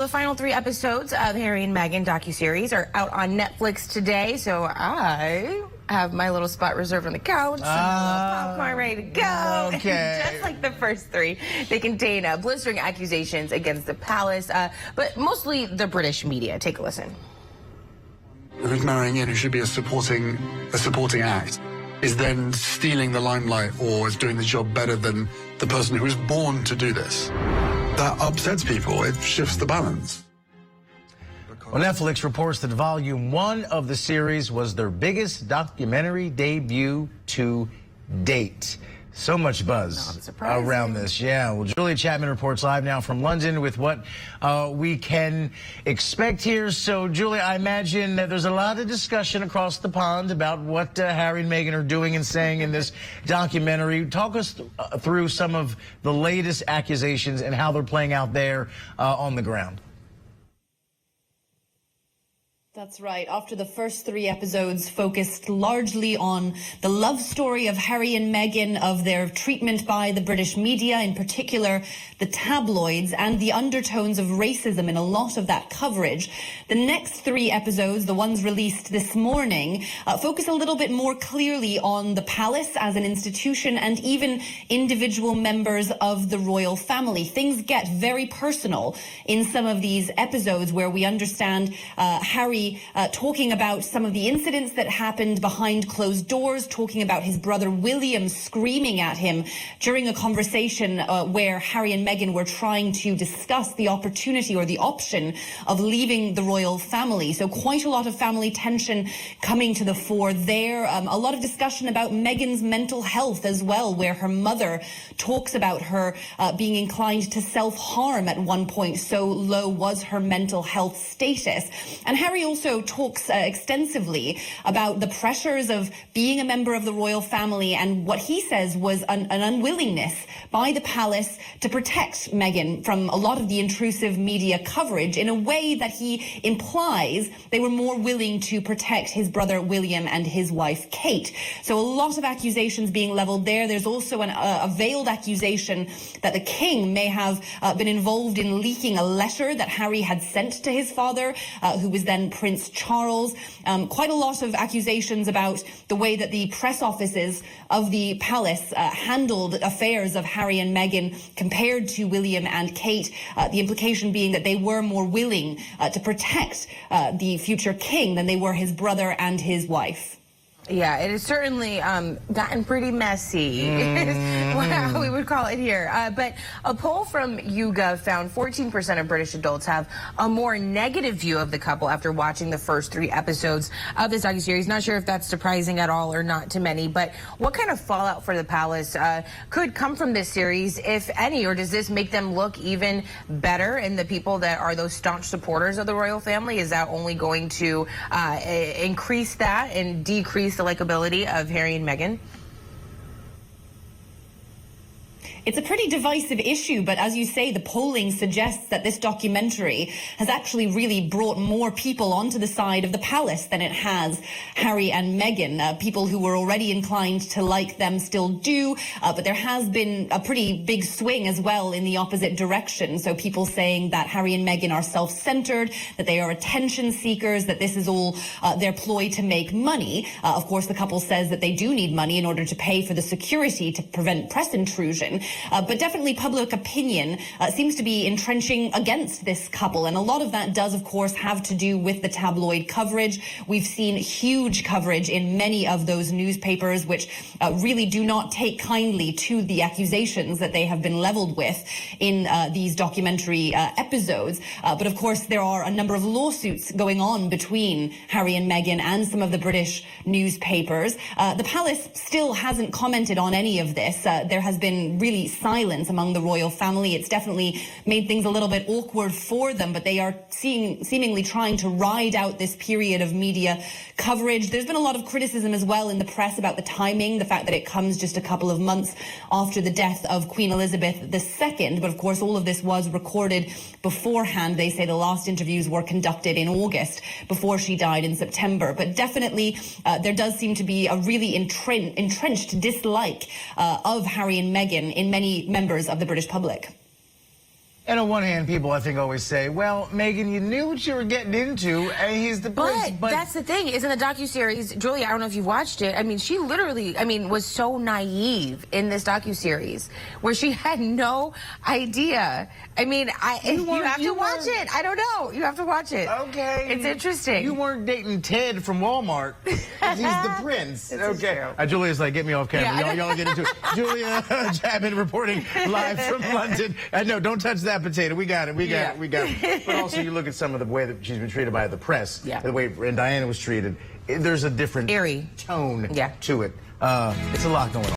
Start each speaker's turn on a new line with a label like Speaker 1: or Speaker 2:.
Speaker 1: The final 3 episodes of Harry and Meghan docuseries are out on Netflix today, so I have my little spot reserved on the couch, and my little popcorn ready to go.
Speaker 2: Okay.
Speaker 1: Just like the first 3, they contain blistering accusations against the palace, but mostly the British media. Take a listen.
Speaker 3: Who's marrying in, who should be a supporting act, is then stealing the limelight or is doing the job better than the person who was born to do this. That upsets people. It shifts the balance.
Speaker 2: Well, Netflix reports that Volume 1 of the series was their biggest documentary debut to date. So much buzz around this. Yeah, well, Julia Chapman reports live now from London with what we can expect here. So, Julia, I imagine that there's a lot of discussion across the pond about what Harry and Meghan are doing and saying in this documentary. Talk us through some of the latest accusations and how they're playing out there on the ground.
Speaker 4: That's right. After the first 3 episodes focused largely on the love story of Harry and Meghan, of their treatment by the British media, in particular the tabloids, and the undertones of racism in a lot of that coverage, the next 3 episodes, the ones released this morning, focus a little bit more clearly on the palace as an institution and even individual members of the royal family. Things get very personal in some of these episodes where we understand Harry talking about some of the incidents that happened behind closed doors, talking about his brother William screaming at him during a conversation where Harry and Meghan were trying to discuss the opportunity or the option of leaving the royal family. So quite a lot of family tension coming to the fore there. A lot of discussion about Meghan's mental health as well, where her mother talks about her being inclined to self-harm at one point. So low was her mental health status. And Harry also talks extensively about the pressures of being a member of the royal family and what he says was an unwillingness by the palace to protect Meghan from a lot of the intrusive media coverage in a way that he implies they were more willing to protect his brother William and his wife Kate. So a lot of accusations being leveled there. There's also a veiled accusation that the king may have been involved in leaking a letter that Harry had sent to his father, who was then Prince Charles. Quite a lot of accusations about the way that the press offices of the palace handled affairs of Harry and Meghan compared to William and Kate. The implication being that they were more willing to protect the future king than they were his brother and his wife.
Speaker 1: Yeah, it has certainly gotten pretty messy, how we would call it here. But a poll from YouGov found 14% of British adults have a more negative view of the couple after watching the first 3 episodes of this docuseries. Not sure if that's surprising at all or not to many, but what kind of fallout for the palace could come from this series, if any, or does this make them look even better? And the people that are those staunch supporters of the royal family, is that only going to increase that and decrease the likability of Harry and Meghan?
Speaker 4: It's a pretty divisive issue, but as you say, the polling suggests that this documentary has actually really brought more people onto the side of the palace than it has Harry and Meghan. People who were already inclined to like them still do, but there has been a pretty big swing as well in the opposite direction. So people saying that Harry and Meghan are self-centered, that they are attention seekers, that this is all their ploy to make money. Of course, the couple says that they do need money in order to pay for the security to prevent press intrusion. But definitely public opinion seems to be entrenching against this couple. And a lot of that does, of course, have to do with the tabloid coverage. We've seen huge coverage in many of those newspapers, which really do not take kindly to the accusations that they have been leveled with in these documentary episodes. But of course, there are a number of lawsuits going on between Harry and Meghan and some of the British newspapers. The palace still hasn't commented on any of this. There has been really silence among the royal family. It's definitely made things a little bit awkward for them, but they are seemingly trying to ride out this period of media coverage. There's been a lot of criticism as well in the press about the timing, the fact that it comes just a couple of months after the death of Queen Elizabeth II. But of course, all of this was recorded beforehand. They say the last interviews were conducted in August before she died in September. But definitely there does seem to be a really entrenched dislike of Harry and Meghan in many members of the British public.
Speaker 2: And on one hand, people, I think, always say, well, Meghan, you knew what you were getting into, and he's the prince.
Speaker 1: But that's the thing, is in the docuseries, Julia, I don't know if you've watched it, I mean, she literally, was so naive in this docuseries, where she had no idea. I mean, you have to watch it. I don't know. You have to watch it.
Speaker 2: Okay.
Speaker 1: It's interesting.
Speaker 2: You weren't dating Ted from Walmart. He's the prince. Okay. Julia's like, get me off camera.
Speaker 1: Yeah.
Speaker 2: Y'all get into it. Julia Chapman reporting live from London. No, don't touch that potato. We got it. We got it. But also, you look at some of the way that she's been treated by the press.
Speaker 1: Yeah.
Speaker 2: The way Diana was treated. There's a different
Speaker 1: Eerie
Speaker 2: tone
Speaker 1: Yeah.
Speaker 2: to it. It's a lot going on.